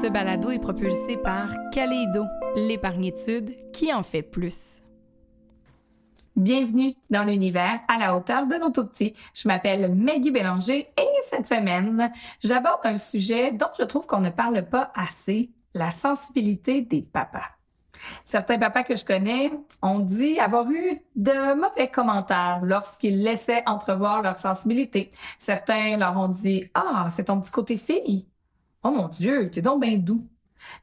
Ce balado est propulsé par Kaleido, l'épargnitude qui en fait plus. Bienvenue dans l'univers à la hauteur de nos tout-petits. Je m'appelle Maggie Bélanger et cette semaine, j'aborde un sujet dont je trouve qu'on ne parle pas assez, la sensibilité des papas. Certains papas que je connais ont dit avoir eu de mauvais commentaires lorsqu'ils laissaient entrevoir leur sensibilité. Certains leur ont dit « Ah, c'est ton petit côté fille. Oh mon Dieu, t'es donc bien doux. »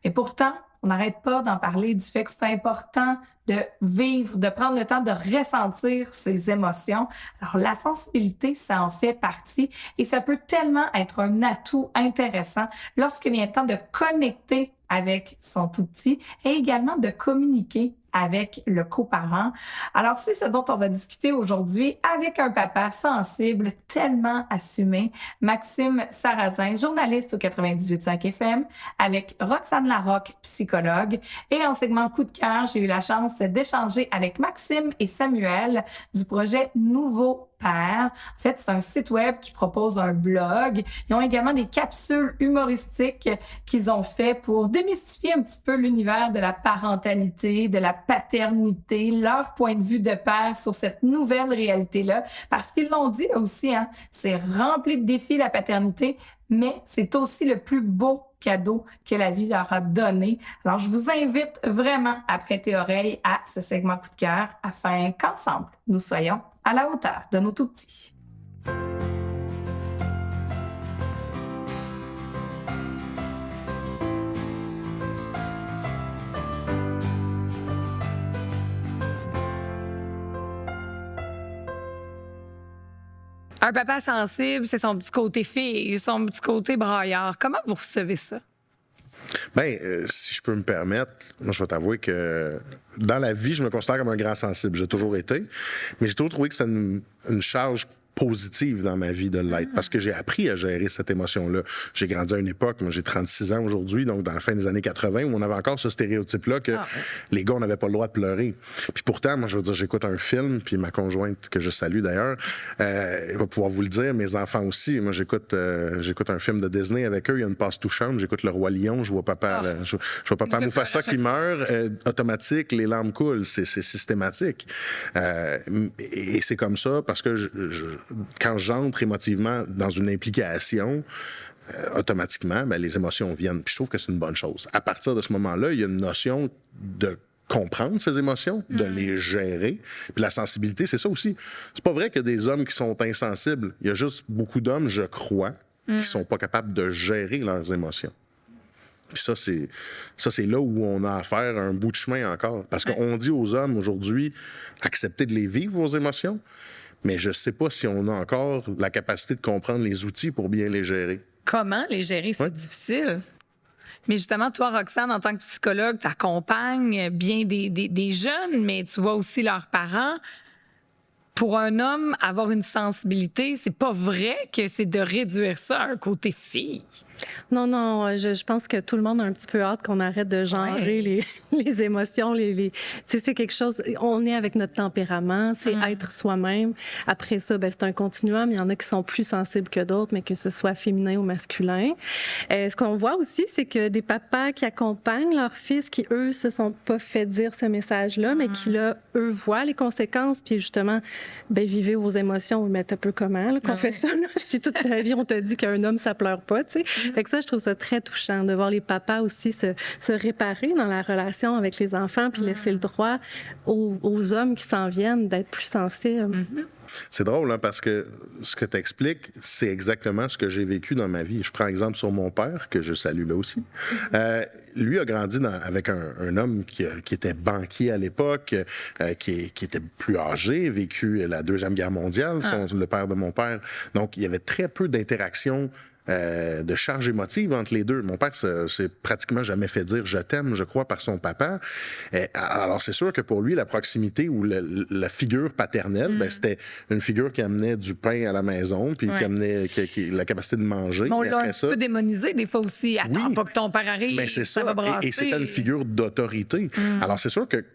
Mais pourtant, on n'arrête pas d'en parler du fait que c'est important de vivre, de prendre le temps de ressentir ses émotions. Alors, la sensibilité, ça en fait partie et ça peut tellement être un atout intéressant lorsqu'il vient le temps de connecter avec son tout-petit et également de communiquer avec le coparent. Alors, c'est ce dont on va discuter aujourd'hui avec un papa sensible, tellement assumé, Maxime Sarrazin, journaliste au 98.5 FM, avec Roxane Larocque, psychologue. Et en segment coup de cœur, j'ai eu la chance d'échanger avec Maxime et Samuel du projet Nouveau Père. En fait, c'est un site web qui propose un blog. Ils ont également des capsules humoristiques qu'ils ont fait pour démystifier un petit peu l'univers de la parentalité, de la paternité, leur point de vue de père sur cette nouvelle réalité-là. Parce qu'ils l'ont dit aussi, hein, c'est rempli de défis la paternité, mais c'est aussi le plus beau cadeau que la vie leur a donné. Alors, je vous invite vraiment à prêter oreille à ce segment coup de cœur afin qu'ensemble, nous soyons à la hauteur de nos tout-petits. Un papa sensible, c'est son petit côté fille, son petit côté braillard. Comment vous recevez ça? Bien, si je peux me permettre, moi, je vais t'avouer que dans la vie, je me considère comme un grand sensible. J'ai toujours été, mais j'ai toujours trouvé que c'est une charge positive dans ma vie de l'être, parce que j'ai appris à gérer cette émotion-là. J'ai grandi à une époque, moi j'ai 36 ans aujourd'hui, donc dans la fin des années 80, où on avait encore ce stéréotype-là que les gars, on n'avait pas le droit de pleurer. Puis pourtant, moi je veux dire, j'écoute un film, puis ma conjointe, que je salue d'ailleurs, va pouvoir vous le dire, mes enfants aussi. Moi j'écoute un film de Disney avec eux, il y a une passe touchante, j'écoute Le Roi Lion, je vois papa, je vois papa Mufasa qui meurt, automatique, les larmes coulent, c'est systématique. Et c'est comme ça, parce que quand j'entre émotivement dans une implication, automatiquement, ben, les émotions viennent. Puis je trouve que c'est une bonne chose. À partir de ce moment-là, il y a une notion de comprendre ces émotions, de les gérer. Puis la sensibilité, c'est ça aussi. C'est pas vrai qu'il y a des hommes qui sont insensibles. Il y a juste beaucoup d'hommes, je crois, qui sont pas capables de gérer leurs émotions. Puis ça, c'est là où on a à faire un bout de chemin encore. Parce qu'on dit aux hommes aujourd'hui, acceptez de les vivre, vos émotions. Mais je ne sais pas si on a encore la capacité de comprendre les outils pour bien les gérer. Comment les gérer? C'est difficile. Mais justement, toi, Roxane, en tant que psychologue, tu accompagnes bien des jeunes, mais tu vois aussi leurs parents. Pour un homme, avoir une sensibilité, c'est pas vrai que c'est de réduire ça à un côté fille. Non, je pense que tout le monde a un petit peu hâte qu'on arrête de genrer les émotions. Tu sais, c'est quelque chose, on est avec notre tempérament, c'est être soi-même. Après ça, ben, c'est un continuum. Il y en a qui sont plus sensibles que d'autres, mais que ce soit féminin ou masculin. Ce qu'on voit aussi, c'est que des papas qui accompagnent leurs fils, qui, eux, se sont pas fait dire ce message-là, mais qui, là, eux, voient les conséquences, puis justement, ben, vivez vos émotions. Mais t'as peu comment, là, qu'on fait ça, là? Si toute ta vie, on te dit qu'un homme, ça pleure pas, tu sais. Fait que ça, je trouve ça très touchant de voir les papas aussi se réparer dans la relation avec les enfants puis laisser le droit aux hommes qui s'en viennent d'être plus sensibles. C'est drôle, hein, parce que ce que tu expliques, c'est exactement ce que j'ai vécu dans ma vie. Je prends exemple sur mon père, que je salue là aussi. Lui a grandi avec un homme qui était banquier à l'époque, qui était plus âgé, vécu la Deuxième Guerre mondiale, le père de mon père. Donc, il y avait très peu d'interactions de charge émotive entre les deux. Mon père s'est pratiquement jamais fait dire « je t'aime », je crois, par son papa. Alors, c'est sûr que pour lui, la proximité ou la figure paternelle, ben, c'était une figure qui amenait du pain à la maison, puis qui amenait la capacité de manger. Mais on l'a un petit peu démonisé des fois aussi. Attends pas que ton père arrive, ben, c'est ça va brasser. Et c'était une figure d'autorité. Alors, c'est sûr que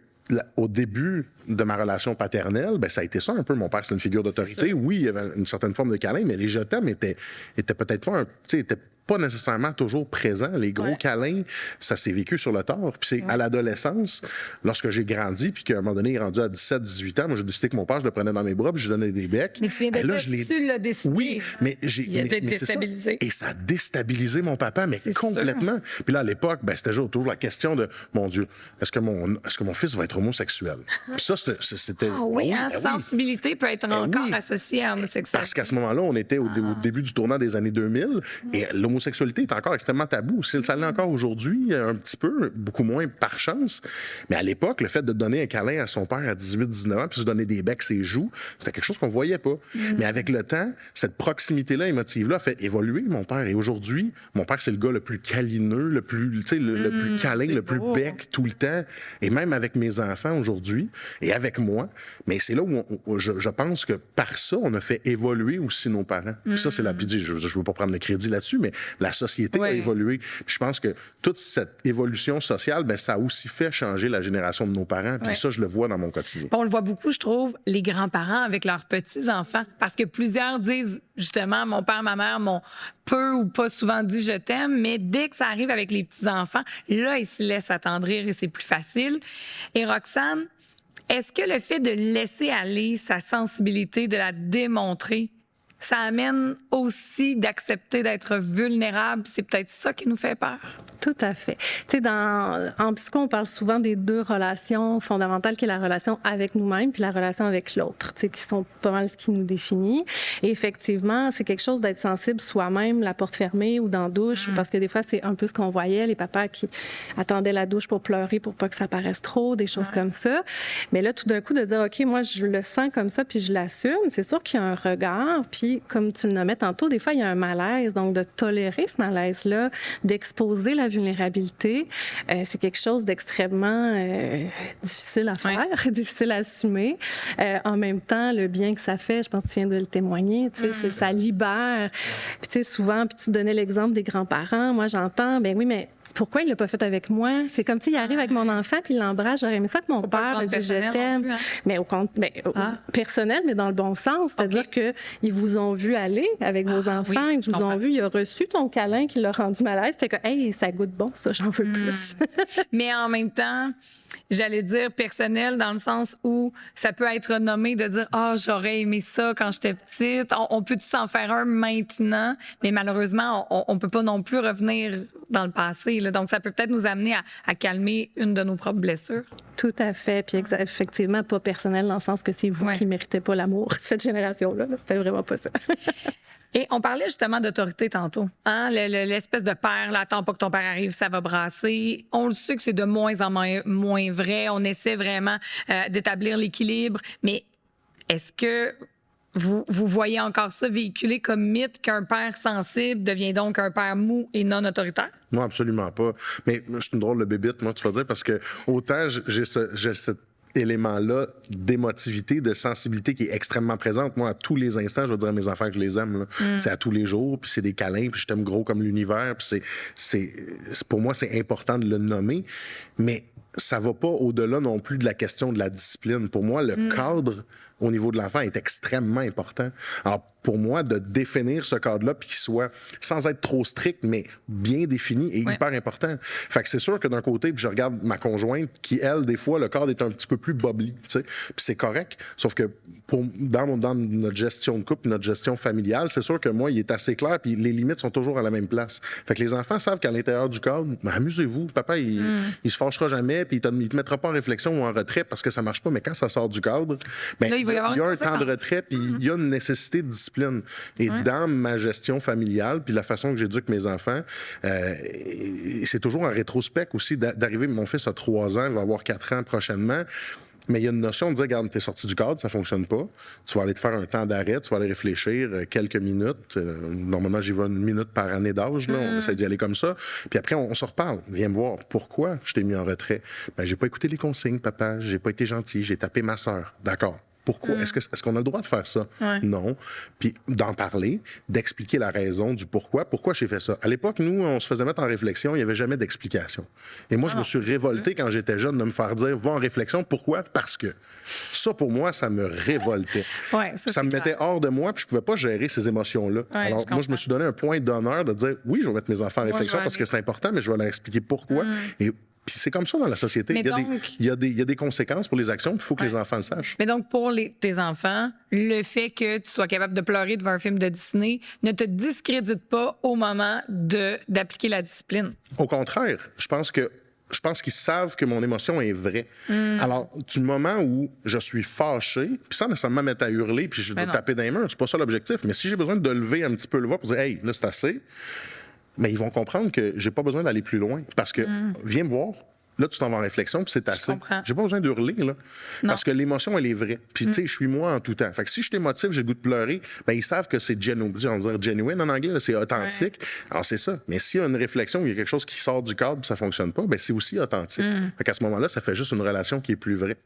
au début de ma relation paternelle, ben, ça a été ça un peu. Mon père, c'est une figure d'autorité. Oui, il y avait une certaine forme de câlin, mais les je t'aime étaient peut-être pas pas nécessairement toujours présent. Les gros câlins, ça s'est vécu sur le tard. Puis c'est à l'adolescence, lorsque j'ai grandi, puis qu'à un moment donné, il est rendu à 17-18 ans, moi, j'ai décidé que mon père, je le prenais dans mes bras, puis je lui donnais des becs. Mais tu viens de Et là, dire, tu l'as décidé. Oui, mais Il a été déstabilisé. Et ça a déstabilisé mon papa, mais C'est complètement. Puis là, à l'époque, c'était toujours la question de, mon Dieu, est-ce que mon fils va être homosexuel? Puis ça, c'était... Ah oui, sensibilité peut être encore associée à homosexualité. Parce qu'à ce moment-là, on était au début du tournant des années 2000, et l'homosexualité est encore extrêmement tabou. Ça l'est encore aujourd'hui, un petit peu, beaucoup moins par chance. Mais à l'époque, le fait de donner un câlin à son père à 18-19 ans, puis se donner des becs ses joues, c'était quelque chose qu'on voyait pas. Mais avec le temps, cette proximité-là, émotive-là, a fait évoluer mon père. Et aujourd'hui, mon père, c'est le gars le plus câlineux, le plus câlin, le plus bec tout le temps. Et même avec mes enfants aujourd'hui, et avec moi. Mais c'est là où je pense que par ça, on a fait évoluer aussi nos parents. Puis ça, c'est je ne veux pas prendre le crédit là-dessus, mais la société a évolué. Puis je pense que toute cette évolution sociale, ça a aussi fait changer la génération de nos parents. Puis ça, je le vois dans mon quotidien. On le voit beaucoup, je trouve, les grands-parents avec leurs petits-enfants. Parce que plusieurs disent, justement, mon père, ma mère m'ont peu ou pas souvent dit « je t'aime », mais dès que ça arrive avec les petits-enfants, là, ils se laissent attendrir et c'est plus facile. Et Roxane, est-ce que le fait de laisser aller sa sensibilité, de la démontrer, ça amène aussi d'accepter d'être vulnérable? C'est peut-être ça qui nous fait peur. Tout à fait. Tu sais, en psycho, on parle souvent des deux relations fondamentales, qui est la relation avec nous-mêmes puis la relation avec l'autre, tu sais, qui sont pas mal ce qui nous définit. Et effectivement, c'est quelque chose d'être sensible soi-même, la porte fermée ou dans la douche, parce que des fois, c'est un peu ce qu'on voyait, les papas qui attendaient la douche pour pleurer pour pas que ça paraisse trop, des choses comme ça. Mais là, tout d'un coup, de dire, OK, moi, je le sens comme ça puis je l'assume, c'est sûr qu'il y a un regard. Puis, comme tu le nommais tantôt, des fois, il y a un malaise. Donc, de tolérer ce malaise-là, d'exposer la vulnérabilité, c'est quelque chose d'extrêmement difficile à faire, difficile à assumer. En même temps, le bien que ça fait, je pense que tu viens de le témoigner, tu sais, ça libère. Puis tu sais, souvent, puis tu donnais l'exemple des grands-parents, moi j'entends, ben oui, mais pourquoi il l'a pas fait avec moi? C'est comme, tu sais, il arrive avec mon enfant puis il l'embrasse. J'aurais aimé ça que mon père me dise je t'aime. Mais au personnel, mais dans le bon sens. C'est-à-dire qu'ils vous ont vu aller avec vos enfants, ils vous ont vu, il a reçu ton câlin qui l'a rendu malaise. Fait que, hey, ça goûte bon, ça, j'en veux plus. Mais en même temps, j'allais dire personnel dans le sens où ça peut être nommé de dire « Ah, j'aurais aimé ça quand j'étais petite ». On peut s'en faire un maintenant, mais malheureusement, on peut pas non plus revenir dans le passé. Là. Donc, ça peut peut-être nous amener à calmer une de nos propres blessures. Tout à fait. Puis effectivement, pas personnel dans le sens que c'est vous qui méritez pas l'amour, cette génération-là. C'était vraiment pas ça. Et on parlait justement d'autorité tantôt. Hein? L'espèce de père, là, attends pas que ton père arrive, ça va brasser. On le sait que c'est de moins en moins vrai. On essaie vraiment d'établir l'équilibre. Mais est-ce que vous voyez encore ça véhiculé comme mythe qu'un père sensible devient donc un père mou et non autoritaire? Non, absolument pas. Mais je suis une drôle de bébite, moi, tu vas dire, parce que autant j'ai cet élément-là d'émotivité, de sensibilité qui est extrêmement présente. Moi, à tous les instants, je veux dire à mes enfants que je les aime. C'est à tous les jours, puis c'est des câlins, puis je t'aime gros comme l'univers, puis pour moi, c'est important de le nommer, mais ça va pas au-delà non plus de la question de la discipline. Pour moi, le cadre au niveau de l'enfant est extrêmement important. Alors, pour moi, de définir ce cadre-là, puis qu'il soit, sans être trop strict, mais bien défini, est hyper important. Fait que c'est sûr que d'un côté, puis je regarde ma conjointe, qui, elle, des fois, le cadre est un petit peu plus bubbly, tu sais, puis c'est correct. Sauf que dans notre gestion de couple, notre gestion familiale, c'est sûr que moi, il est assez clair, puis les limites sont toujours à la même place. Fait que les enfants savent qu'à l'intérieur du cadre, amusez-vous, papa, il se fâchera jamais, puis il te mettra pas en réflexion ou en retrait parce que ça marche pas, mais quand ça sort du cadre, ben, là, il y a un temps de retrait, puis il y a une nécessité de discipline. Et dans ma gestion familiale, puis la façon que j'éduque mes enfants, c'est toujours en rétrospect aussi d'arriver. Mon fils a 3 ans, il va avoir 4 ans prochainement. Mais il y a une notion de dire, regarde, t'es sorti du cadre, ça fonctionne pas. Tu vas aller te faire un temps d'arrêt, tu vas aller réfléchir quelques minutes. Normalement, j'y vais 1 minute par année d'âge, là. On essaie d'y aller comme ça. Puis après, on se reparle. Viens me voir. Pourquoi je t'ai mis en retrait? Ben, j'ai pas écouté les consignes, papa. J'ai pas été gentil. J'ai tapé ma sœur. D'accord. Pourquoi? Est-ce qu'on a le droit de faire ça? Ouais. Non. Puis d'en parler, d'expliquer la raison du pourquoi. Pourquoi j'ai fait ça? À l'époque, nous, on se faisait mettre en réflexion, il n'y avait jamais d'explication. Et moi, je me suis révolté quand j'étais jeune de me faire dire, va en réflexion. Pourquoi? Parce que. Ça, pour moi, ça me révoltait. Ouais, ça me mettait hors de moi, puis je ne pouvais pas gérer ces émotions-là. Ouais, Alors, moi, je me suis donné un point d'honneur de dire, oui, je vais mettre mes enfants en réflexion parce que c'est important, mais je vais leur expliquer pourquoi. Et puis c'est comme ça dans la société. Il y a des conséquences pour les actions, il faut que les enfants le sachent. Mais donc, pour tes enfants, le fait que tu sois capable de pleurer devant un film de Disney ne te discrédite pas au moment d'appliquer la discipline. Au contraire, je pense qu'ils savent que mon émotion est vraie. Alors, du moment où je suis fâché, puis sans nécessairement mettre à hurler, puis je vais taper dans les murs, c'est pas ça l'objectif. Mais si j'ai besoin de lever un petit peu le voix pour dire « Hey, là, c'est assez », mais ils vont comprendre que j'ai pas besoin d'aller plus loin. Parce que, viens me voir, là, tu t'en vas en réflexion, puis c'est assez. J'ai pas besoin d'hurler, là. Parce que l'émotion, elle est vraie. Puis, tu sais, je suis moi en tout temps. Fait que si je t'émotive, j'ai le goût de pleurer, ben ils savent que c'est genuine en anglais, là, c'est authentique. Alors, c'est ça. Mais s'il y a une réflexion, il y a quelque chose qui sort du cadre, puis ça fonctionne pas, ben c'est aussi authentique. Fait qu'à ce moment-là, ça fait juste une relation qui est plus vraie.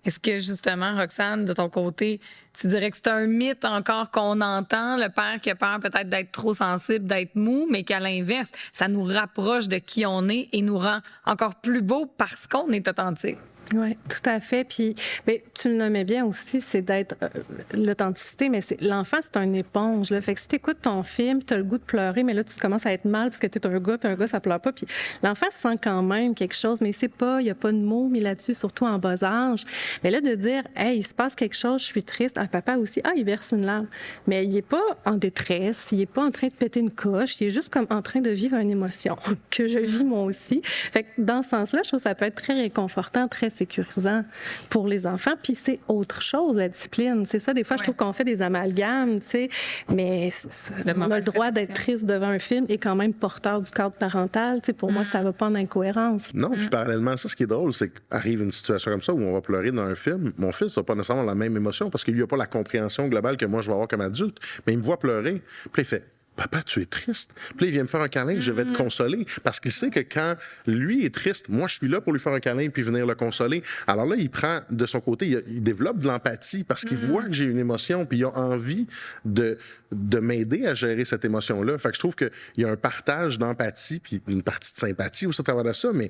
Est-ce que, justement, Roxane, de ton côté, tu dirais que c'est un mythe encore qu'on entend, le père qui a peur peut-être d'être trop sensible, d'être mou, mais qu'à l'inverse, ça nous rapproche de qui on est et nous rend encore plus beau parce qu'on est authentique? Oui, tout à fait. Puis, mais tu le nommais bien aussi, c'est d'être l'authenticité, mais l'enfant, c'est une éponge. Là. Fait que si tu écoutes ton film, tu as le goût de pleurer, mais là, tu commences à être mal parce que tu es un gars, puis un gars, ça pleure pas. Puis l'enfant sent quand même quelque chose, mais il sait pas, il n'y a pas de mots mis là-dessus, surtout en bas âge. Mais là, de dire, hey, il se passe quelque chose, je suis triste. Ah, papa aussi, il verse une larme. Mais il n'est pas en détresse, il n'est pas en train de péter une coche, il est juste comme en train de vivre une émotion que je vis moi aussi. Fait que dans ce sens-là, je trouve que ça peut être très réconfortant, très sécurisant pour les enfants. Puis c'est autre chose, la discipline. C'est ça, des fois, je trouve qu'on fait des amalgames, tu sais, mais on a le droit d'être triste devant un film et quand même porteur du cadre parental. Tu sais, pour moi, ça va pas en incohérence. Non, puis parallèlement à ça, ce qui est drôle, c'est qu'arrive une situation comme ça où on va pleurer dans un film. Mon fils n'a pas nécessairement la même émotion parce qu'il lui a pas la compréhension globale que moi, je vais avoir comme adulte, mais il me voit pleurer, puis il fait « Papa, tu es triste. » Puis là, il vient me faire un câlin, je vais te consoler. Parce qu'il sait que quand lui est triste, moi, je suis là pour lui faire un câlin puis venir le consoler. Alors là, il prend de son côté, il développe de l'empathie parce qu'il voit que j'ai une émotion puis il a envie de m'aider à gérer cette émotion-là. Fait que je trouve qu'il y a un partage d'empathie puis une partie de sympathie aussi à travers de ça, mais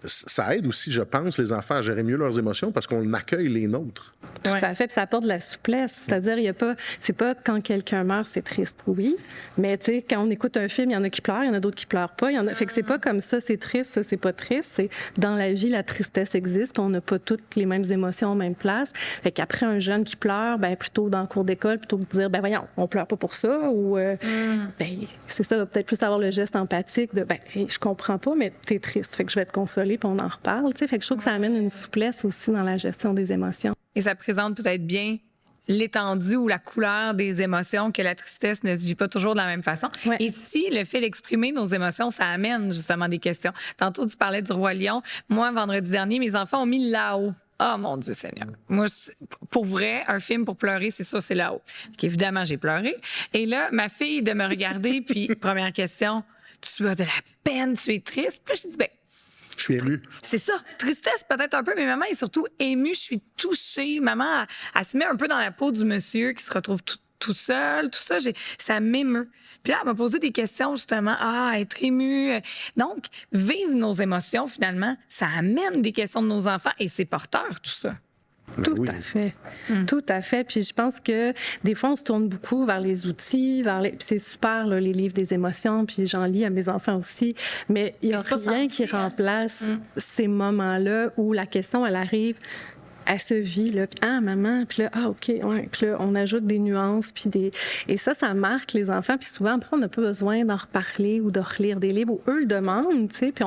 ça aide aussi, je pense, les enfants à gérer mieux leurs émotions parce qu'on accueille les nôtres. Tout à fait, puis ça apporte de la souplesse. C'est-à-dire, c'est pas quand quelqu'un meurt, c'est triste, oui, mais tu sais, quand on écoute un film, il y en a qui pleurent, il y en a d'autres qui pleurent pas. Fait que c'est pas comme ça, c'est triste, ça, c'est pas triste. C'est dans la vie, la tristesse existe, on n'a pas toutes les mêmes émotions aux mêmes places. Fait qu'après un jeune qui pleure, ben plutôt dans le cours d'école, plutôt que de dire, ben voyons, on pleure pas pour ça, ou ben c'est ça, peut-être plus avoir le geste empathique de, ben hey, je comprends pas, mais t'es triste, fait que je vais te consoler, puis on en reparle. Tu sais, fait que je trouve que ça amène une souplesse aussi dans la gestion des émotions. Et ça présente peut-être bien l'étendue ou la couleur des émotions, que la tristesse ne se vit pas toujours de la même façon. Ouais. Et si le fait d'exprimer nos émotions, ça amène justement des questions. Tantôt, tu parlais du Roi Lion. Moi, vendredi dernier, mes enfants ont mis là-haut. Oh mon Dieu Seigneur. Moi, pour vrai, un film pour pleurer, c'est ça, c'est là-haut. Évidemment, j'ai pleuré. Et là, ma fille de me regarder, puis première question, tu as de la peine, tu es triste? Puis je dis, ben, je suis émue. C'est ça. Tristesse peut-être un peu, mais maman est surtout émue. Je suis touchée. Maman, elle se met un peu dans la peau du monsieur qui se retrouve tout seul. Tout ça, ça m'émeut. Puis là, elle m'a posé des questions, justement. Être émue. Donc, vivre nos émotions, finalement, ça amène des questions de nos enfants et c'est porteur, tout ça. Tout à fait. Tout à fait. Puis je pense que des fois, on se tourne beaucoup vers les outils, puis c'est super, là, les livres des émotions, puis j'en lis à mes enfants aussi, mais il n'y a rien qui remplace ces moments-là où la question, elle arrive, elle se vit, là, puis maman, puis là, OK, ouais, puis là, on ajoute des nuances, puis et ça marque les enfants, puis souvent, après, on n'a pas besoin d'en reparler ou de relire des livres où eux le demandent, tu sais, puis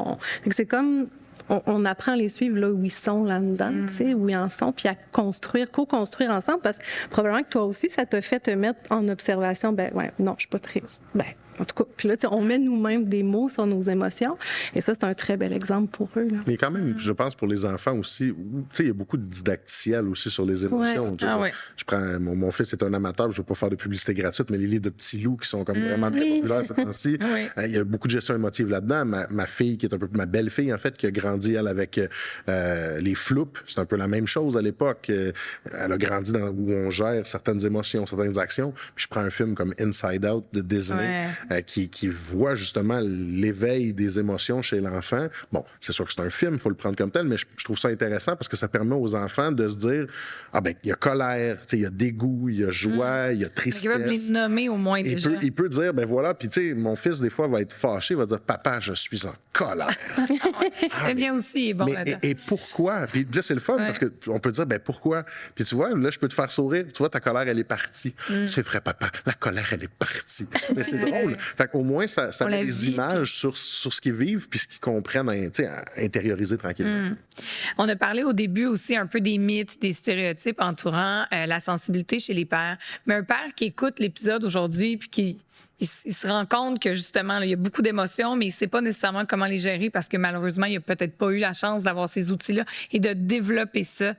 c'est comme... On apprend à les suivre là où ils sont là-dedans, tu sais, où ils en sont, puis à co-construire ensemble, parce que probablement que toi aussi, ça t'a fait te mettre en observation, ben ouais, non, je suis pas triste. Ben En tout cas, puis là, on met nous-mêmes des mots sur nos émotions. Et ça, c'est un très bel exemple pour eux. Là. Mais quand même, je pense pour les enfants aussi, il y a beaucoup de didacticiel aussi sur les émotions. Ouais. Ah, ouais. Je prends mon fils est un amateur, je ne veux pas faire de publicité gratuite, mais les livres de petits loups qui sont comme vraiment très populaires ces temps-ci. Oui. Il y a beaucoup de gestion émotive là-dedans. Ma fille, qui est un peu ma belle-fille, en fait, qui a grandi, elle, avec les floups, c'est un peu la même chose à l'époque. Elle a grandi où on gère certaines émotions, certaines actions. Puis je prends un film comme Inside Out de Disney, qui voit justement l'éveil des émotions chez l'enfant. Bon, c'est sûr que c'est un film, il faut le prendre comme tel, mais je trouve ça intéressant parce que ça permet aux enfants de se dire, il y a colère, il y a dégoût, il y a joie, il y a tristesse. Ils peuvent les nommer au moins déjà. Il peut dire, voilà, puis tu sais, mon fils, des fois, va être fâché, va dire, papa, je suis en colère. C'est bien aussi, bon, là-dedans. Et pourquoi? Puis là, c'est le fun parce qu'on peut dire, pourquoi? Puis tu vois, là, je peux te faire sourire. Tu vois, ta colère, elle est partie. C'est vrai, papa, la colère, elle est partie. Mais c'est drôle. Fait qu'au moins, ça met des images sur ce qu'ils vivent puis ce qu'ils comprennent à intérioriser tranquillement. On a parlé au début aussi un peu des mythes, des stéréotypes entourant la sensibilité chez les pères. Mais un père qui écoute l'épisode aujourd'hui puis qui il se rend compte que justement, là, il y a beaucoup d'émotions, mais il ne sait pas nécessairement comment les gérer parce que malheureusement, il n'a peut-être pas eu la chance d'avoir ces outils-là et de développer ça.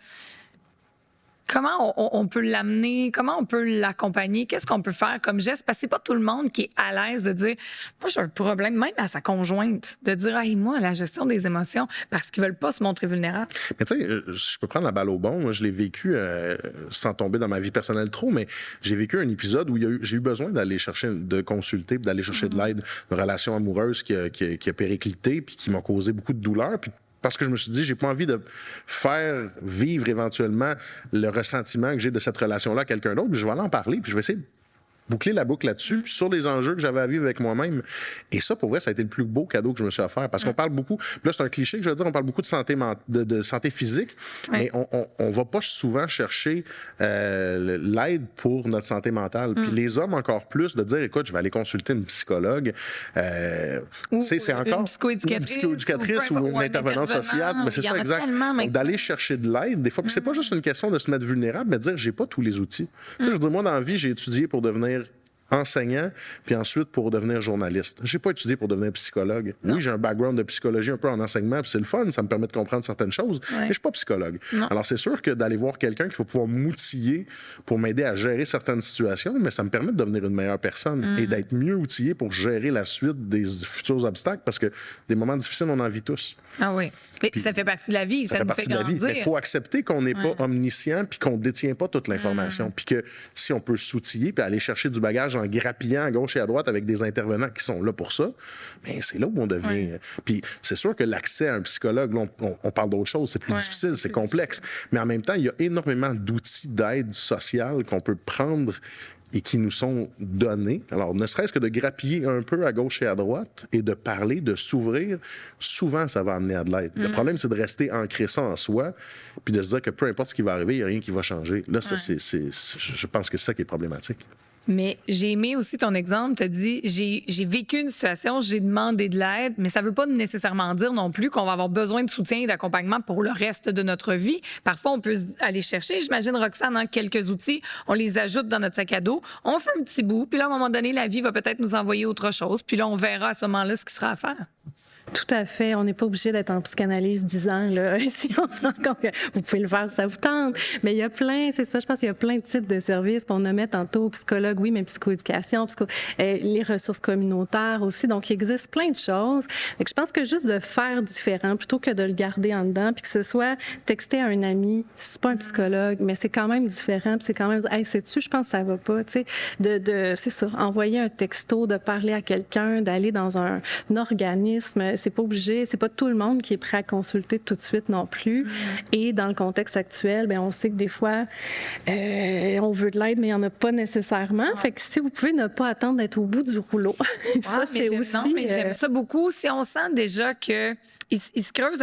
Comment on peut l'amener? Comment on peut l'accompagner? Qu'est-ce qu'on peut faire comme geste? Parce que c'est pas tout le monde qui est à l'aise de dire « Moi, j'ai un problème », même à sa conjointe, de dire « Hey, moi, la gestion des émotions », parce qu'ils veulent pas se montrer vulnérables. Mais tu sais, je peux prendre la balle au bon. Moi, je l'ai vécu sans tomber dans ma vie personnelle trop, mais j'ai vécu un épisode où j'ai eu besoin d'aller chercher, de consulter, d'aller chercher de l'aide, une relation amoureuse qui a périclité puis qui m'a causé beaucoup de douleur. Puis parce que je me suis dit, j'ai pas envie de faire vivre éventuellement le ressentiment que j'ai de cette relation-là à quelqu'un d'autre. Puis je vais aller en parler, puis je vais essayer de boucler la boucle là-dessus, puis sur les enjeux que j'avais à vivre avec moi-même. Et ça, pour vrai, ça a été le plus beau cadeau que je me suis offert. Parce qu'on parle beaucoup, puis là, c'est un cliché que je veux dire, on parle beaucoup de santé, de santé physique, mais on va pas souvent chercher l'aide pour notre santé mentale. Puis les hommes, encore plus, de dire, écoute, je vais aller consulter une psychologue. C'est encore une psychoéducatrice ou une intervenante sociale. Mais c'est ça, exact. Donc, d'aller chercher de l'aide, des fois, puis c'est pas juste une question de se mettre vulnérable, mais de dire, j'ai pas tous les outils. Tu sais, je veux dire, moi, dans la vie, j'ai étudié pour devenir enseignant, puis ensuite pour devenir journaliste. J'ai pas étudié pour devenir psychologue. Non. Oui, j'ai un background de psychologie un peu en enseignement, puis c'est le fun, ça me permet de comprendre certaines choses, mais je suis pas psychologue. Non. Alors c'est sûr que d'aller voir quelqu'un qui va pouvoir m'outiller pour m'aider à gérer certaines situations, mais ça me permet de devenir une meilleure personne et d'être mieux outillé pour gérer la suite des futurs obstacles, parce que des moments difficiles, on en vit tous. Ah oui. Mais puis, ça fait partie de la vie, ça nous fait grandir. Mais il faut accepter qu'on n'est pas omniscient puis qu'on ne détient pas toute l'information. Puis que si on peut s'outiller puis aller chercher du bagage en grappillant à gauche et à droite avec des intervenants qui sont là pour ça, bien, c'est là où on devient... Puis c'est sûr que l'accès à un psychologue, là, on parle d'autre chose, c'est plus difficile, c'est complexe. Mais en même temps, il y a énormément d'outils d'aide sociale qu'on peut prendre et qui nous sont donnés. Alors, ne serait-ce que de grappiller un peu à gauche et à droite et de parler, de s'ouvrir, souvent, ça va amener à de l'aide. Le problème, c'est de rester ancré ça en soi puis de se dire que peu importe ce qui va arriver, il n'y a rien qui va changer. Là, ça, je pense que c'est ça qui est problématique. Mais j'ai aimé aussi ton exemple. Tu as dit, j'ai vécu une situation, j'ai demandé de l'aide, mais ça ne veut pas nécessairement dire non plus qu'on va avoir besoin de soutien et d'accompagnement pour le reste de notre vie. Parfois, on peut aller chercher, j'imagine, Roxane, quelques outils, on les ajoute dans notre sac à dos, on fait un petit bout, puis là, à un moment donné, la vie va peut-être nous envoyer autre chose, puis là, on verra à ce moment-là ce qui sera à faire. Tout à fait. On n'est pas obligé d'être en psychanalyse 10 ans, là, si on se rend compte que vous pouvez le faire, ça vous tente. Mais il y a plein, c'est ça, je pense qu'il y a plein de types de services. On nommait tantôt psychologue, oui, mais psychoéducation, les ressources communautaires aussi. Donc, il existe plein de choses. Donc, je pense que juste de faire différent, plutôt que de le garder en dedans, puis que ce soit texter à un ami, c'est pas un psychologue, mais c'est quand même différent, puis c'est quand même, hey, sais-tu, je pense que ça va pas, tu sais, c'est ça, envoyer un texto, de parler à quelqu'un, d'aller dans un organisme. C'est pas obligé, c'est pas tout le monde qui est prêt à consulter tout de suite non plus. Et dans le contexte actuel, bien, on sait que des fois, on veut de l'aide, mais il n'y en a pas nécessairement. Fait que si vous pouvez ne pas attendre d'être au bout du rouleau, ça, c'est aussi... Non, mais j'aime ça beaucoup. Si on sent déjà que il se creuse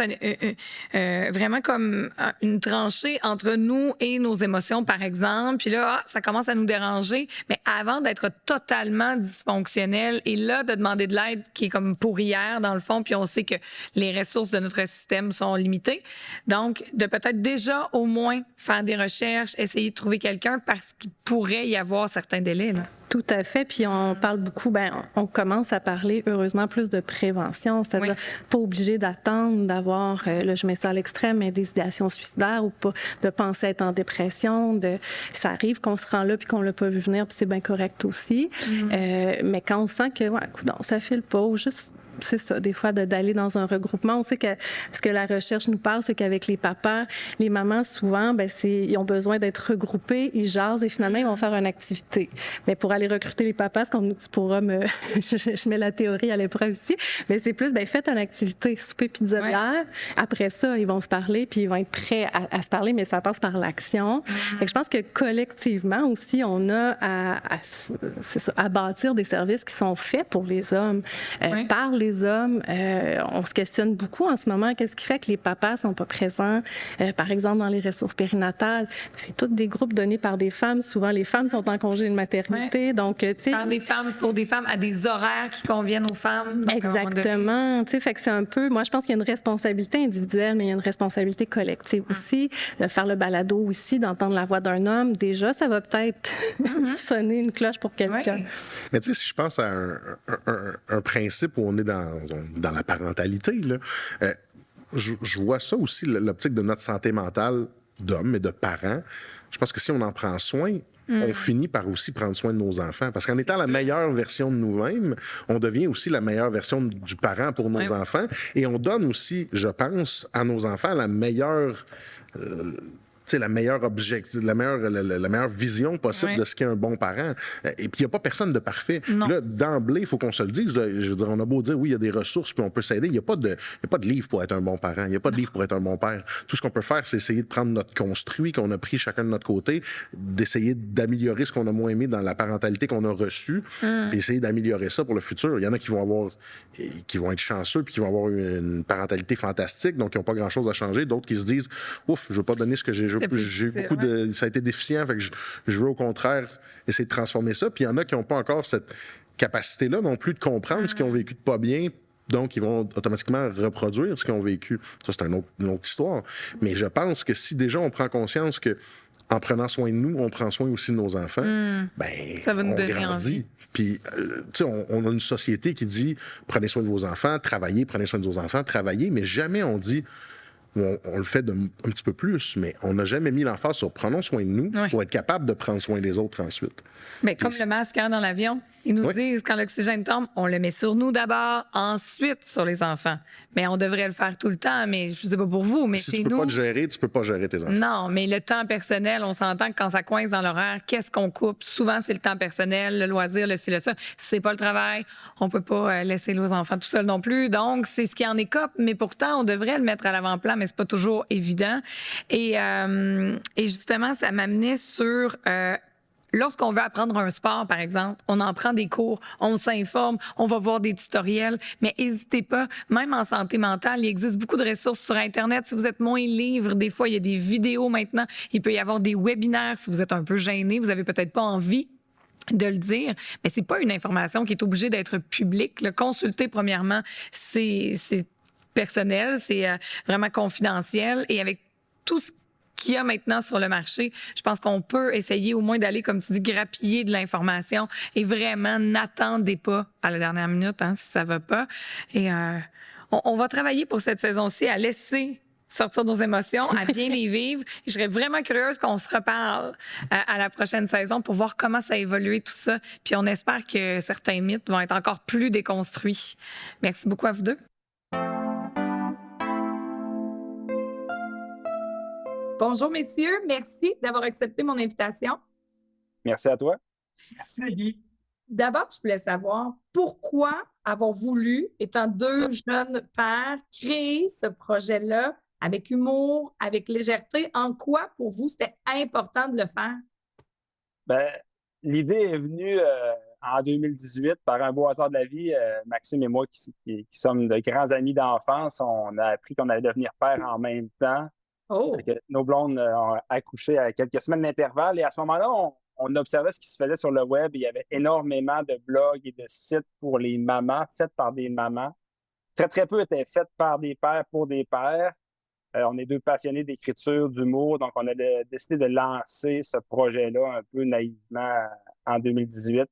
vraiment comme une tranchée entre nous et nos émotions, par exemple. Puis là, ça commence à nous déranger. Mais avant d'être totalement dysfonctionnel et là, de demander de l'aide qui est comme pour hier, dans le fond, puis on sait que les ressources de notre système sont limitées. Donc, de peut-être déjà au moins faire des recherches, essayer de trouver quelqu'un parce qu'il pourrait y avoir certains délais, là. Tout à fait. Puis on parle beaucoup, on commence à parler heureusement plus de prévention, c'est-à-dire pas obligé d'attendre d'avoir, là je mets ça à l'extrême, mais des idéations suicidaires ou pas, de penser être en dépression. Ça arrive qu'on se rend là puis qu'on l'a pas vu venir, puis c'est bien correct aussi. Mais quand on sent que, coudonc, ça file pas, ou juste c'est ça, des fois, d'aller dans un regroupement. On sait que ce que la recherche nous parle, c'est qu'avec les papas, les mamans, souvent, ils ont besoin d'être regroupés, ils jasent et finalement, ils vont faire une activité. Mais pour aller recruter les papas, tu pourras je mets la théorie à l'épreuve ici, mais c'est plus, faites une activité, souper, pizza, bière. Après ça, ils vont se parler, puis ils vont être prêts à se parler, mais ça passe par l'action. Fait que je pense que collectivement aussi, on a à bâtir des services qui sont faits pour les hommes, par les hommes. On se questionne beaucoup en ce moment. Qu'est-ce qui fait que les papas sont pas présents, par exemple, dans les ressources périnatales? C'est tous des groupes donnés par des femmes. Souvent, les femmes sont en congé de maternité. Donc, tu sais... Pour des femmes, à des horaires qui conviennent aux femmes. Donc, exactement. Tu sais, fait que c'est un peu... Moi, je pense qu'il y a une responsabilité individuelle, mais il y a une responsabilité collective aussi. De faire le balado aussi, d'entendre la voix d'un homme, déjà, ça va peut-être sonner une cloche pour quelqu'un. Mais tu sais, si je pense à un principe où on est dans la parentalité, là, je vois ça aussi, l'optique de notre santé mentale d'hommes et de parents. Je pense que si on en prend soin, on finit par aussi prendre soin de nos enfants. Parce qu'en étant la meilleure version de nous-mêmes, on devient aussi la meilleure version du parent pour nos enfants. Et on donne aussi, je pense, à nos enfants la meilleure... la meilleure la meilleure vision possible de ce qu'est un bon parent. Et puis, il n'y a pas personne de parfait. Là, d'emblée, il faut qu'on se le dise. Là, je veux dire, on a beau dire, oui, il y a des ressources, puis on peut s'aider. Il n'y a pas de livre pour être un bon parent. Il n'y a pas de livre pour être un bon père. Tout ce qu'on peut faire, c'est essayer de prendre notre construit qu'on a pris chacun de notre côté, d'essayer d'améliorer ce qu'on a moins aimé dans la parentalité qu'on a reçue, puis essayer d'améliorer ça pour le futur. Il y en a qui vont être chanceux, puis qui vont avoir une parentalité fantastique, donc qui n'ont pas grand-chose à changer. D'autres qui se disent, ouf, je ne veux pas donner ce que j'ai eu beaucoup de... Ça a été déficient, fait que je veux au contraire essayer de transformer ça. Puis il y en a qui n'ont pas encore cette capacité-là non plus de comprendre ce qu'ils ont vécu de pas bien, donc ils vont automatiquement reproduire ce qu'ils ont vécu. Ça, c'est une autre histoire. Mais je pense que si déjà on prend conscience que en prenant soin de nous, on prend soin aussi de nos enfants, ça va nous on donner grandit. Envie. Puis, tu sais, on a une société qui dit « Prenez soin de vos enfants, travaillez, prenez soin de vos enfants, travaillez », mais jamais on dit... On le fait un petit peu plus, mais on n'a jamais mis l'emphase sur prenons soin de nous pour être capable de prendre soin des autres ensuite. Mais comme le masque dans l'avion, ils nous disent quand l'oxygène tombe, on le met sur nous d'abord, ensuite sur les enfants. Mais on devrait le faire tout le temps, mais je ne sais pas pour vous, mais si chez tu peux nous... pas te gérer, tu peux pas gérer tes enfants. Non, mais le temps personnel, on s'entend que quand ça coince dans l'horaire, qu'est-ce qu'on coupe? Souvent, c'est le temps personnel, le loisir, le ci, le ça. Si c'est pas le travail, on peut pas laisser nos enfants tout seuls non plus. Donc, c'est ce qui en écope, mais pourtant, on devrait le mettre à l'avant-plan, mais c'est pas toujours évident. Et justement, ça m'amenait sur... lorsqu'on veut apprendre un sport, par exemple, on en prend des cours, on s'informe, on va voir des tutoriels, mais n'hésitez pas, même en santé mentale, il existe beaucoup de ressources sur Internet. Si vous êtes moins libre, des fois, il y a des vidéos maintenant. Il peut y avoir des webinaires si vous êtes un peu gêné, vous n'avez peut-être pas envie de le dire, mais c'est pas une information qui est obligée d'être publique. Le consulter, premièrement, c'est personnel, c'est vraiment confidentiel, et avec tout ce qu'il y a maintenant sur le marché, je pense qu'on peut essayer au moins d'aller, comme tu dis, grappiller de l'information, et vraiment, n'attendez pas à la dernière minute si ça va pas. Et on va travailler pour cette saison-ci à laisser sortir nos émotions, à bien les vivre. Je serais vraiment curieuse qu'on se reparle à la prochaine saison pour voir comment ça a évolué tout ça. Puis on espère que certains mythes vont être encore plus déconstruits. Merci beaucoup à vous deux. Bonjour, messieurs. Merci d'avoir accepté mon invitation. Merci à toi. Merci. D'abord, je voulais savoir pourquoi avoir voulu, étant deux jeunes pères, créer ce projet-là avec humour, avec légèreté. En quoi, pour vous, c'était important de le faire? Bien, l'idée est venue en 2018 par un beau hasard de la vie. Maxime et moi, qui sommes de grands amis d'enfance, on a appris qu'on allait devenir père en même temps. Oh. Nos blondes ont accouché à quelques semaines d'intervalle. Et à ce moment-là, on observait ce qui se faisait sur le web. Il y avait énormément de blogs et de sites pour les mamans, faits par des mamans. très, très peu étaient faites par des pères pour des pères. On est deux passionnés d'écriture, d'humour, donc on a décidé de lancer ce projet-là un peu naïvement en 2018.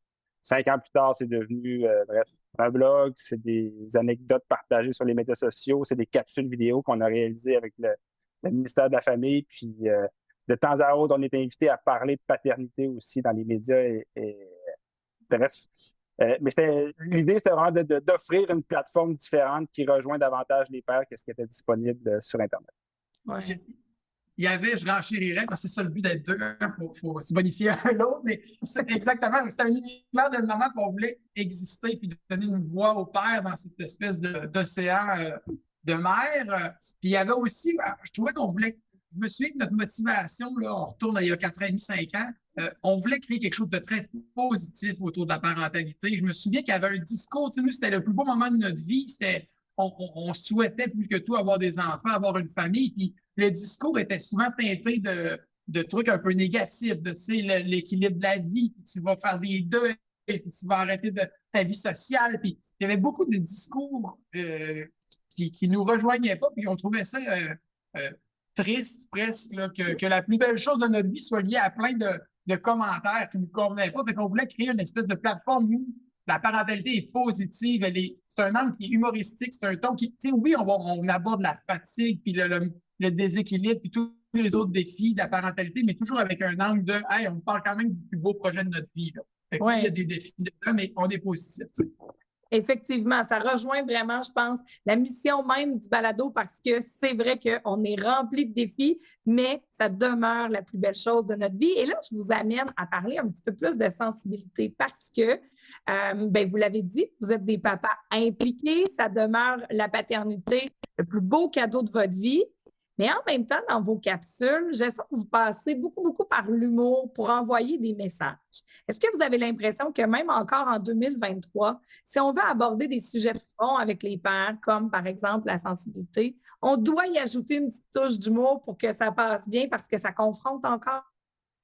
5 ans plus tard, c'est devenu, bref, un blog, c'est des anecdotes partagées sur les médias sociaux, c'est des capsules vidéo qu'on a réalisées avec le ministère de la Famille, puis de temps à autre, on est invité à parler de paternité aussi dans les médias bref. Mais l'idée, c'était vraiment d'offrir une plateforme différente qui rejoint davantage les pères que ce qui était disponible sur Internet. Ouais. Il y avait, je renchérirais, parce que c'est ça le but d'être deux, il faut se bonifier un l'autre, mais c'est exactement, c'était un univers de moment qu'on voulait exister puis donner une voix aux pères dans cette espèce d'océan de mer. Puis il y avait aussi, je trouvais qu'on voulait, je me souviens que notre motivation, là, on retourne il y a 4 ans et demi, 5 ans, on voulait créer quelque chose de très positif autour de la parentalité. Je me souviens qu'il y avait un discours, tu sais, nous, c'était le plus beau moment de notre vie, c'était on souhaitait plus que tout avoir des enfants, avoir une famille, puis le discours était souvent teinté de trucs un peu négatifs, de, tu sais, l'équilibre de la vie, puis tu vas faire des deuils, puis tu vas arrêter de ta vie sociale, puis il y avait beaucoup de discours qui nous rejoignaient pas, puis on trouvait ça triste presque, là, que la plus belle chose de notre vie soit liée à plein de commentaires qui ne nous convenaient pas. Fait qu'on voulait créer une espèce de plateforme où la parentalité est positive, c'est un angle qui est humoristique, c'est un ton qui, tu sais, oui, on aborde la fatigue, puis le déséquilibre, puis tous les autres défis de la parentalité, mais toujours avec un angle de, hey, on parle quand même du plus beau projet de notre vie, là. Fait que oui, il y a des défis dedans, mais on est positif, tu sais. Effectivement, ça rejoint vraiment, je pense, la mission même du balado parce que c'est vrai qu'on est rempli de défis, mais ça demeure la plus belle chose de notre vie. Et là, je vous amène à parler un petit peu plus de sensibilité parce que, vous l'avez dit, vous êtes des papas impliqués, ça demeure la paternité, le plus beau cadeau de votre vie. Mais en même temps, dans vos capsules, j'essaie que vous passez beaucoup, beaucoup par l'humour pour envoyer des messages. Est-ce que vous avez l'impression que même encore en 2023, si on veut aborder des sujets de fond avec les pères, comme par exemple la sensibilité, on doit y ajouter une petite touche d'humour pour que ça passe bien parce que ça confronte encore?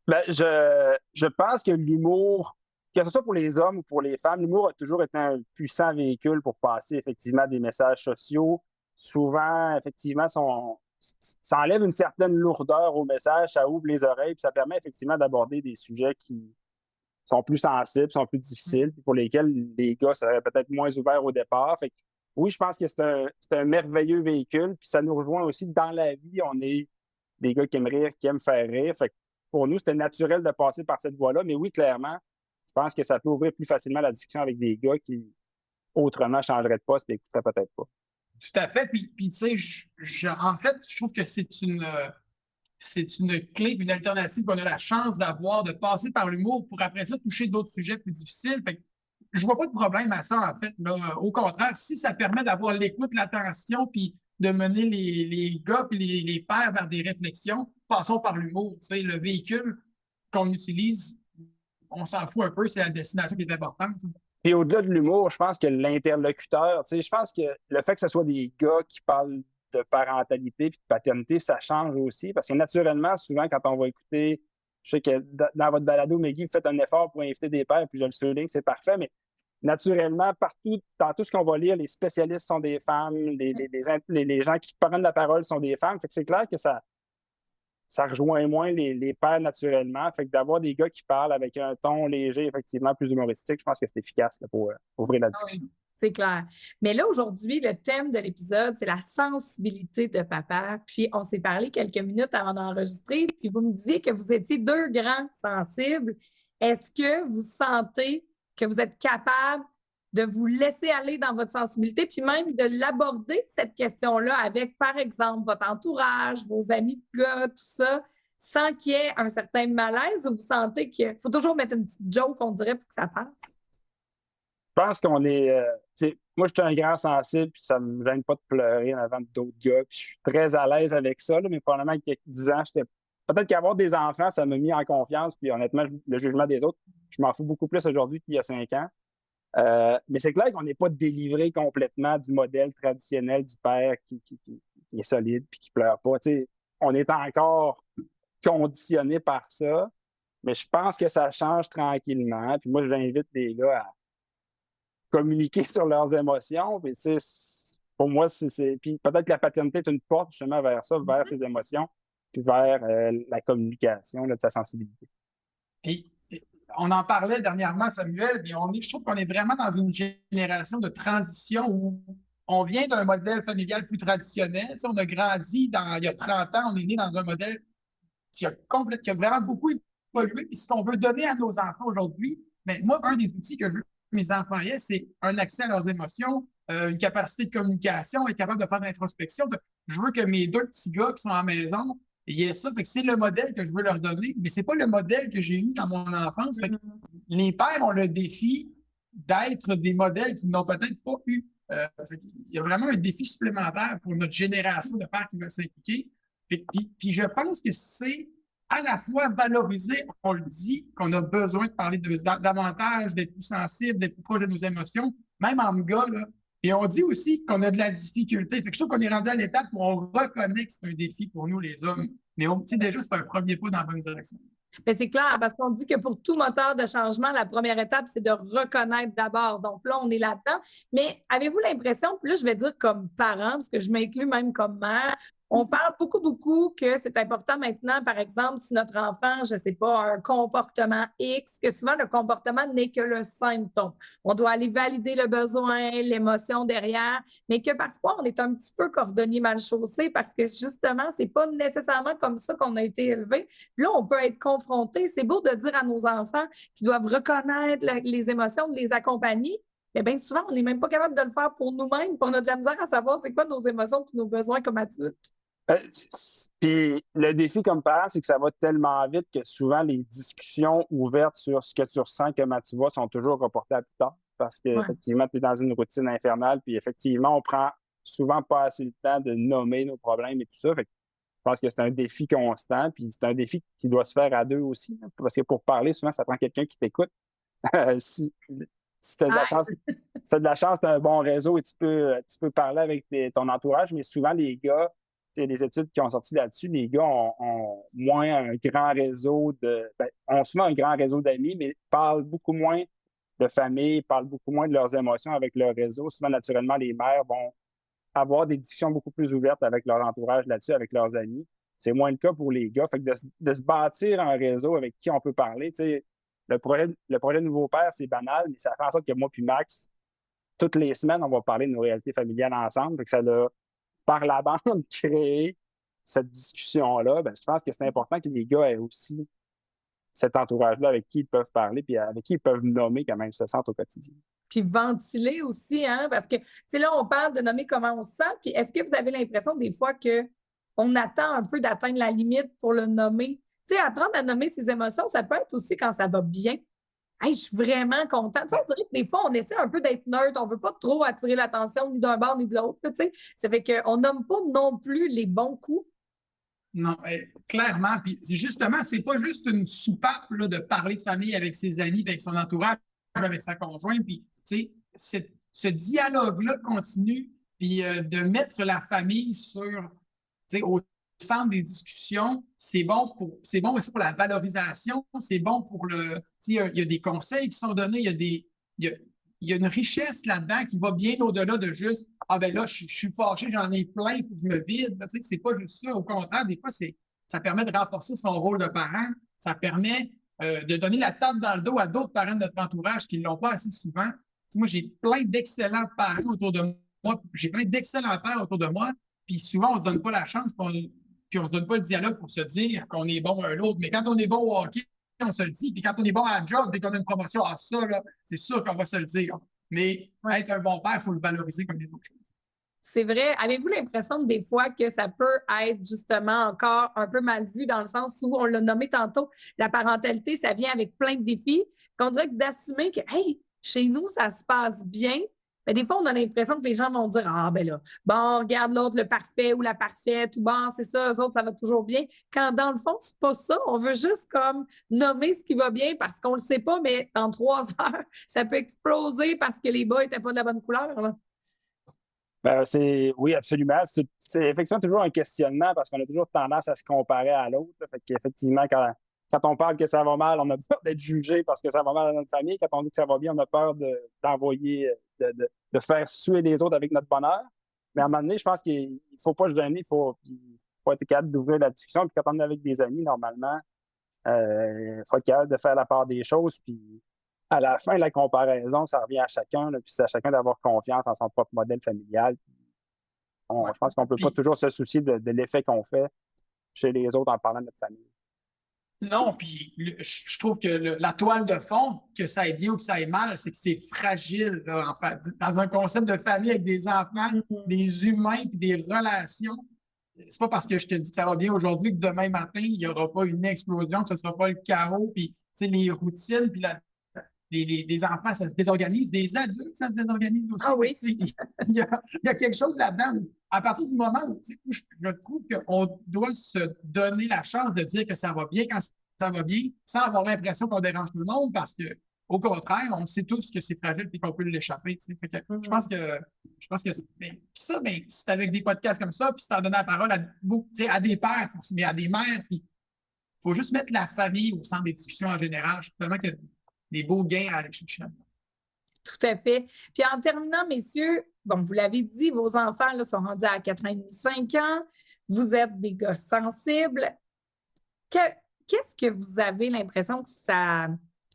Ben, je pense que l'humour, que ce soit pour les hommes ou pour les femmes, l'humour a toujours été un puissant véhicule pour passer effectivement des messages sociaux. Souvent, effectivement, ça enlève une certaine lourdeur au message, ça ouvre les oreilles, puis ça permet effectivement d'aborder des sujets qui sont plus sensibles, sont plus difficiles, puis pour lesquels les gars seraient peut-être moins ouverts au départ. Fait que, oui, je pense que c'est un merveilleux véhicule, puis ça nous rejoint aussi dans la vie. On est des gars qui aiment rire, qui aiment faire rire. Fait que pour nous, c'était naturel de passer par cette voie-là, mais oui, clairement, je pense que ça peut ouvrir plus facilement la discussion avec des gars qui, autrement, ne changeraient de poste et n'écouteraient peut-être pas. Tout à fait. Puis tu sais, en fait, je trouve que c'est une clé, une alternative qu'on a la chance d'avoir, de passer par l'humour pour après ça toucher d'autres sujets plus difficiles. Fait que je vois pas de problème à ça, en fait. Là. Au contraire, si ça permet d'avoir l'écoute, l'attention, puis de mener les gars puis les pères vers des réflexions, passons par l'humour. Tu sais, le véhicule qu'on utilise, on s'en fout un peu, c'est la destination qui est importante. Puis au-delà de l'humour, je pense que l'interlocuteur, tu sais, je pense que le fait que ce soit des gars qui parlent de parentalité et de paternité, ça change aussi. Parce que naturellement, souvent, quand on va écouter, je sais que dans votre balado, Meggy, vous faites un effort pour inviter des pères, puis je le souligne, c'est parfait, mais naturellement, partout, dans tout ce qu'on va lire, les spécialistes sont des femmes, les gens qui prennent la parole sont des femmes. Fait que c'est clair que ça rejoint moins les pères naturellement. Fait que d'avoir des gars qui parlent avec un ton léger, effectivement, plus humoristique, je pense que c'est efficace là, pour ouvrir la discussion. Oui, c'est clair. Mais là, aujourd'hui, le thème de l'épisode, c'est la sensibilité de papa. Puis, on s'est parlé quelques minutes avant d'enregistrer, puis vous me disiez que vous étiez deux grands sensibles. Est-ce que vous sentez que vous êtes capable de vous laisser aller dans votre sensibilité, puis même de l'aborder, cette question-là, avec, par exemple, votre entourage, vos amis de gars, tout ça, sans qu'il y ait un certain malaise, ou vous sentez qu'il faut toujours mettre une petite joke, on dirait, pour que ça passe? Je pense qu'on est... moi, je suis un grand sensible, puis ça ne me gêne pas de pleurer en avant d'autres gars, puis je suis très à l'aise avec ça, là, mais probablement qu'il y a 10 ans, peut-être qu'avoir des enfants, ça m'a mis en confiance, puis honnêtement, le jugement des autres, je m'en fous beaucoup plus aujourd'hui qu'il y a 5 ans. Mais c'est clair qu'on n'est pas délivré complètement du modèle traditionnel du père qui est solide puis qui pleure pas. T'sais, on est encore conditionné par ça, mais je pense que ça change tranquillement. Puis moi, j'invite les gars à communiquer sur leurs émotions. Puis pour moi, puis peut-être que la paternité est une porte justement vers ça, vers ses émotions, puis vers la communication là, de sa sensibilité. Puis, on en parlait dernièrement, Samuel, puis je trouve qu'on est vraiment dans une génération de transition où on vient d'un modèle familial plus traditionnel. Tu sais, on a grandi il y a 30 ans, on est né dans un modèle qui a vraiment beaucoup évolué. Puis ce qu'on veut donner à nos enfants aujourd'hui, mais moi, un des outils que je veux que mes enfants aient, c'est un accès à leurs émotions, une capacité de communication, être capable de faire de l'introspection. Je veux que mes deux petits gars qui sont à la maison aient ça. Fait que c'est le modèle que je veux leur donner, mais c'est pas le modèle que j'ai eu dans mon enfance. Fait que les pères ont le défi d'être des modèles qu'ils n'ont peut-être pas eu. Il y a vraiment un défi supplémentaire pour notre génération de pères qui veulent s'impliquer. Puis je pense que c'est à la fois valoriser, on le dit, qu'on a besoin de parler davantage, d'être plus sensible, d'être plus proche de nos émotions, même en gars, là. Et on dit aussi qu'on a de la difficulté. Fait que je trouve qu'on est rendu à l'étape où on reconnaît que c'est un défi pour nous, les hommes. Mais déjà, c'est un premier pas dans la bonne direction. Mais c'est clair, parce qu'on dit que pour tout moteur de changement, la première étape, c'est de reconnaître d'abord. Donc là, on est là-dedans. Mais avez-vous l'impression, puis là, je vais dire comme parent, parce que je m'inclus même comme mère, on parle beaucoup que c'est important maintenant, par exemple, si notre enfant, je ne sais pas, a un comportement X, que souvent le comportement n'est que le symptôme. On doit aller valider le besoin, l'émotion derrière, mais que parfois on est un petit peu cordonnier mal chaussé parce que justement, ce n'est pas nécessairement comme ça qu'on a été élevé. Là, on peut être confronté. C'est beau de dire à nos enfants qu'ils doivent reconnaître les émotions, de les accompagner. Mais bien souvent, on n'est même pas capable de le faire pour nous-mêmes, puis on a de la misère à savoir c'est quoi nos émotions et nos besoins comme adultes. Puis le défi comme parent, c'est que ça va tellement vite que souvent les discussions ouvertes sur ce que tu ressens, comment tu vas, sont toujours reportées à plus tard. Parce qu'effectivement, tu es dans une routine infernale, puis effectivement, on prend souvent pas assez le temps de nommer nos problèmes et tout ça. Fait que je pense que c'est un défi constant, puis c'est un défi qui doit se faire à deux aussi. Hein, parce que pour parler, souvent, ça prend quelqu'un qui t'écoute. Si tu as de la chance, tu as un bon réseau et tu peux parler avec ton entourage, mais souvent, les gars, les études qui ont sorti là-dessus, les gars ont moins un grand réseau ont souvent un grand réseau d'amis, mais parlent beaucoup moins de famille, parlent beaucoup moins de leurs émotions avec leur réseau. Souvent, naturellement, les mères vont avoir des discussions beaucoup plus ouvertes avec leur entourage là-dessus, avec leurs amis. C'est moins le cas pour les gars. Fait que de se bâtir un réseau avec qui on peut parler, le projet de Nouveau Père, c'est banal, mais ça fait en sorte que moi puis Max, toutes les semaines, on va parler de nos réalités familiales ensemble. Fait que ça a, par la bande, créé cette discussion-là. Je pense que c'est important que les gars aient aussi cet entourage-là avec qui ils peuvent parler puis avec qui ils peuvent nommer comment ils se sentent au quotidien. Puis ventiler aussi, hein, parce que là, on parle de nommer comment on se sent. Puis est-ce que vous avez l'impression des fois qu'on attend un peu d'atteindre la limite pour le nommer? Apprendre à nommer ses émotions, ça peut être aussi quand ça va bien. Hey, je suis vraiment contente. On dirait que des fois, on essaie un peu d'être neutre. On ne veut pas trop attirer l'attention ni d'un bord ni de l'autre. Ça fait qu'on nomme pas non plus les bons coups. Non, clairement. Puis justement, c'est pas juste une soupape là, de parler de famille avec ses amis, avec son entourage, avec sa conjointe. Puis, ce dialogue-là continue, puis de mettre la famille au centre des discussions, c'est bon aussi pour la valorisation, c'est bon pour il y a des conseils qui sont donnés, il y a une richesse là-dedans qui va bien au-delà de juste ben là, je suis fâché, j'en ai plein, il faut que je me vide. C'est pas juste ça. Au contraire, des fois, ça permet de renforcer son rôle de parent. Ça permet de donner la tape dans le dos à d'autres parents de notre entourage qui ne l'ont pas assez souvent. Moi, j'ai plein d'excellents parents autour de moi, j'ai plein d'excellents pères autour de moi, puis souvent, on ne se donne pas la chance, puis on ne se donne pas le dialogue pour se dire qu'on est bon un l'autre. Mais quand on est bon au hockey, on se le dit. Puis quand on est bon à la job, dès qu'on a une promotion, ça, là, c'est sûr qu'on va se le dire. Mais être un bon père, il faut le valoriser comme les autres choses. C'est vrai. Avez-vous l'impression des fois que ça peut être justement encore un peu mal vu dans le sens où, on l'a nommé tantôt, la parentalité, ça vient avec plein de défis, qu'on dirait que d'assumer que, hey, chez nous, ça se passe bien. Mais des fois, on a l'impression que les gens vont dire, ah, ben là, bon, regarde l'autre, le parfait ou la parfaite, ou bon, c'est ça, eux autres, ça va toujours bien. Quand dans le fond, c'est pas ça. On veut juste comme nommer ce qui va bien parce qu'on le sait pas, mais dans 3 heures, ça peut exploser parce que les bas étaient pas de la bonne couleur, là. Oui, absolument. C'est effectivement toujours un questionnement parce qu'on a toujours tendance à se comparer à l'autre. Fait qu'effectivement, quand on parle que ça va mal, on a peur d'être jugé parce que ça va mal dans notre famille. Quand on dit que ça va bien, on a peur d'envoyer, de faire suer les autres avec notre bonheur. Mais à un moment donné, je pense qu'il ne faut pas se gêner, il faut être capable d'ouvrir la discussion. Puis quand on est avec des amis, normalement, il faut être capable de faire la part des choses. Puis à la fin, la comparaison, ça revient à chacun. Là, puis c'est à chacun d'avoir confiance en son propre modèle familial. Je pense qu'on ne peut pas toujours se soucier de l'effet qu'on fait chez les autres en parlant de notre famille. Non, puis je trouve que la toile de fond, que ça aille bien ou que ça aille mal, c'est que c'est fragile, là, en fait. Dans un concept de famille avec des enfants, des humains puis des relations, c'est pas parce que je te dis que ça va bien aujourd'hui que demain matin, il n'y aura pas une explosion, que ce ne sera pas le chaos, puis les routines, puis les enfants, ça se désorganise, des adultes, ça se désorganise aussi. Ah oui. Il y a quelque chose là-dedans où, à partir du moment où je trouve qu'on doit se donner la chance de dire que ça va bien quand ça va bien, sans avoir l'impression qu'on dérange tout le monde, parce que au contraire, on sait tous que c'est fragile et qu'on peut l'échapper. Fait que je pense que ça, c'est avec des podcasts comme ça, puis c'est en donnant la parole à des pères, mais à des mères, puis il faut juste mettre la famille au centre des discussions en général. Je trouve vraiment qu'il y a des beaux gains à aller chercher là-dedans. Tout à fait. Puis en terminant, messieurs, bon, vous l'avez dit, vos enfants là, sont rendus à 4 ans et demi, 5 ans. Vous êtes des gars sensibles. Qu'est-ce que vous avez l'impression que ça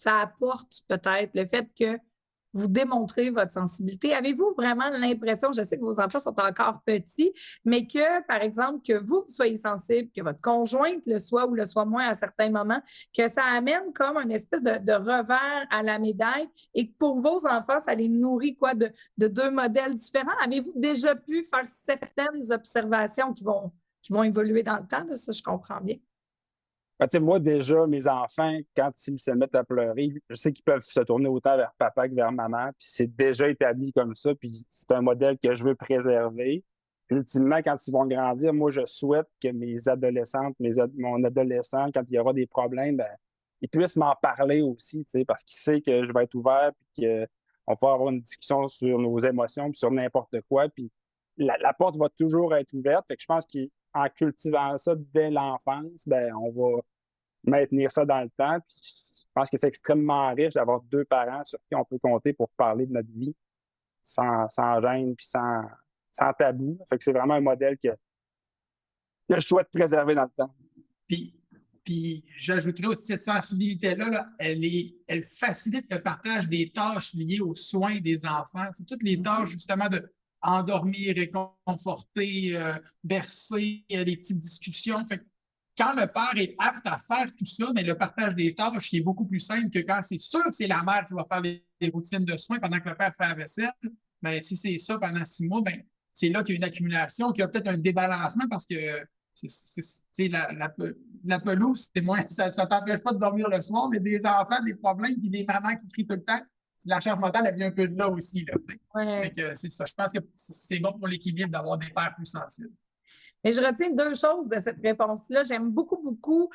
apporte peut-être, le fait que vous démontrez votre sensibilité? Avez-vous vraiment l'impression, je sais que vos enfants sont encore petits, mais que, par exemple, que vous soyez sensible, que votre conjointe le soit ou le soit moins à certains moments, que ça amène comme une espèce de revers à la médaille et que pour vos enfants, ça les nourrit quoi, de deux modèles différents? Avez-vous déjà pu faire certaines observations qui vont évoluer dans le temps? Là, ça, je comprends bien. Moi, déjà, mes enfants, quand ils se mettent à pleurer, je sais qu'ils peuvent se tourner autant vers papa que vers maman, puis c'est déjà établi comme ça, puis c'est un modèle que je veux préserver. Puis, ultimement, quand ils vont grandir, moi, je souhaite que mes adolescentes, mon adolescent, quand il y aura des problèmes, ben, ils puissent m'en parler aussi, parce qu'ils savent que je vais être ouvert, puis qu'on va avoir une discussion sur nos émotions, puis sur n'importe quoi, puis la porte va toujours être ouverte. Fait que je pense qu'en cultivant ça dès l'enfance, ben, on va maintenir ça dans le temps. Puis je pense que c'est extrêmement riche d'avoir 2 parents sur qui on peut compter pour parler de notre vie sans gêne puis sans tabou. Fait que c'est vraiment un modèle que je souhaite préserver dans le temps. Puis j'ajouterais aussi cette sensibilité-là, là, elle facilite le partage des tâches liées aux soins des enfants. C'est toutes les tâches, justement, de endormir, réconforter, bercer, les petites discussions. Fait que quand le père est apte à faire tout ça, mais le partage des tâches est beaucoup plus simple que quand c'est sûr que c'est la mère qui va faire les routines de soins pendant que le père fait la vaisselle. Ben, si c'est ça pendant 6 mois, ben, c'est là qu'il y a une accumulation, qu'il y a peut-être un débalancement parce que la pelouse, c'est moins, ça ne t'empêche pas de dormir le soir, mais des enfants, des problèmes, puis des mamans qui crient tout le temps, la charge mentale, elle vient un peu de là aussi. Là, Ouais. Fait que c'est ça. Je pense que c'est bon pour l'équilibre d'avoir des pères plus sensibles. Mais je retiens 2 choses de cette réponse-là. J'aime beaucoup, beaucoup,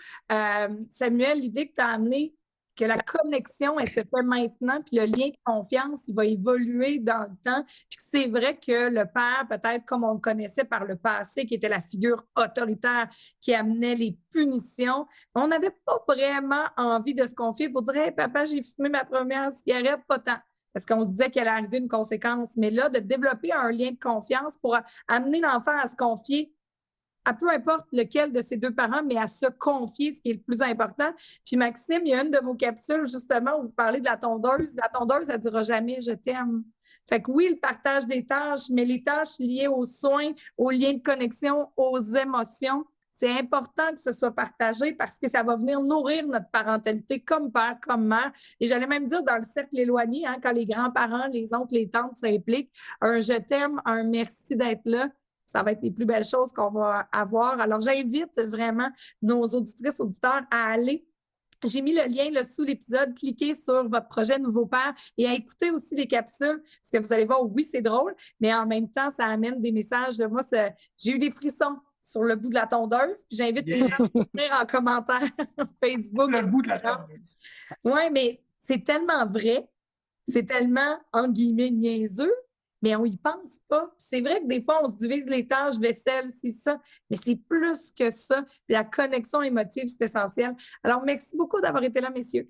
Samuel, l'idée que tu as amenée, que la connexion, elle se fait maintenant, puis le lien de confiance, il va évoluer dans le temps. Puis c'est vrai que le père, peut-être comme on le connaissait par le passé, qui était la figure autoritaire qui amenait les punitions, on n'avait pas vraiment envie de se confier pour dire « Hey, papa, j'ai fumé ma première cigarette, pas tant ». Parce qu'on se disait qu'elle allait arriver une conséquence. Mais là, de développer un lien de confiance pour amener l'enfant à se confier à peu importe lequel de ses 2 parents, mais à se confier, ce qui est le plus important. Puis Maxime, il y a une de vos capsules, justement, où vous parlez de la tondeuse. La tondeuse, elle ne dira jamais « je t'aime ». Fait que oui, le partage des tâches, mais les tâches liées aux soins, aux liens de connexion, aux émotions, c'est important que ce soit partagé parce que ça va venir nourrir notre parentalité comme père, comme mère. Et j'allais même dire dans le cercle éloigné, hein, quand les grands-parents, les oncles, les tantes s'impliquent, un « je t'aime », un « merci d'être là », ça va être les plus belles choses qu'on va avoir. Alors, j'invite vraiment nos auditrices, auditeurs à aller. J'ai mis le lien là, sous l'épisode. Cliquez sur votre projet Nouveau Père et à écouter aussi les capsules parce que vous allez voir, oui, c'est drôle, mais en même temps, ça amène des messages. Moi, j'ai eu des frissons sur le bout de la tondeuse. Puis j'invite les gens à écrire en commentaire Facebook. Le bout de la tondeuse. Oui, mais c'est tellement vrai. C'est tellement, entre guillemets, niaiseux. Mais on n'y pense pas. C'est vrai que des fois, on se divise les tâches, vaisselle, c'est ça, mais c'est plus que ça. La connexion émotive, c'est essentiel. Alors, merci beaucoup d'avoir été là, messieurs.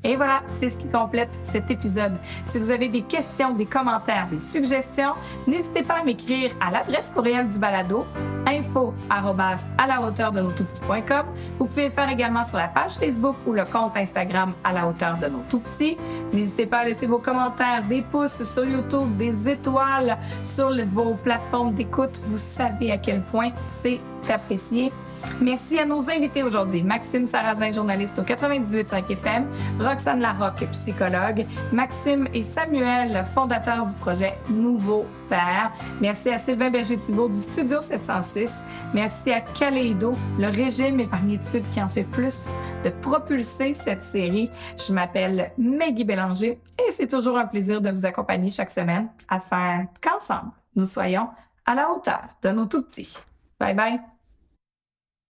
Et voilà, c'est ce qui complète cet épisode. Si vous avez des questions, des commentaires, des suggestions, n'hésitez pas à m'écrire à l'adresse courriel du balado info@alahauteurdenostoutpetits.com. Vous pouvez le faire également sur la page Facebook ou le compte Instagram à la hauteur de nos tout petits. N'hésitez pas à laisser vos commentaires, des pouces sur YouTube, des étoiles sur vos plateformes d'écoute. Vous savez à quel point c'est apprécié. Merci à nos invités aujourd'hui. Maxime Sarrazin, journaliste au 98.5 FM, Roxane Larocque, psychologue, Maxime et Samuel, fondateurs du projet Nouveau Père. Merci à Sylvain Berger-Thibault du Studio 706. Merci à Kaleido, le régime épargne-études qui en fait plus de propulser cette série. Je m'appelle Maggie Bélanger et c'est toujours un plaisir de vous accompagner chaque semaine afin qu'ensemble, nous soyons à la hauteur de nos tout petits. Bye bye!